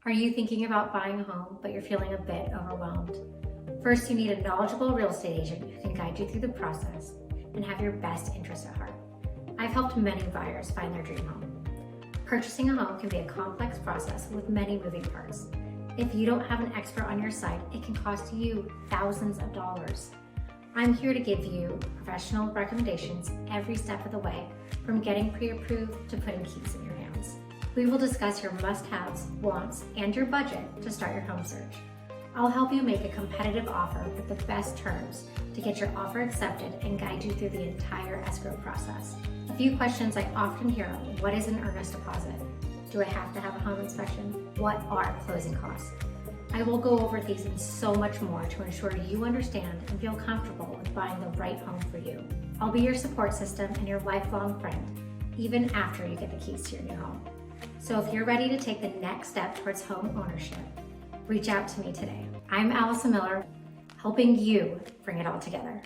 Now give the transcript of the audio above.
Are you thinking about buying a home, but you're feeling a bit overwhelmed? First, you need a knowledgeable real estate agent who can guide you through the process and have your best interests at heart. I've helped many buyers find their dream home. Purchasing a home can be a complex process with many moving parts. If you don't have an expert on your side, it can cost you thousands of dollars. I'm here to give you professional recommendations every step of the way, from getting pre-approved to putting keys in your hands. We will discuss your must-haves, wants, and your budget to start your home search. I'll help you make a competitive offer with the best terms to get your offer accepted and guide you through the entire escrow process. A few questions I often hear are: what is an earnest deposit? Do I have to have a home inspection? What are closing costs? I will go over these and so much more to ensure you understand and feel comfortable with buying the right home for you. I'll be your support system and your lifelong friend, even after you get the keys to your new home. So if you're ready to take the next step towards home ownership, reach out to me today. I'm Allison Miller, helping you bring it all together.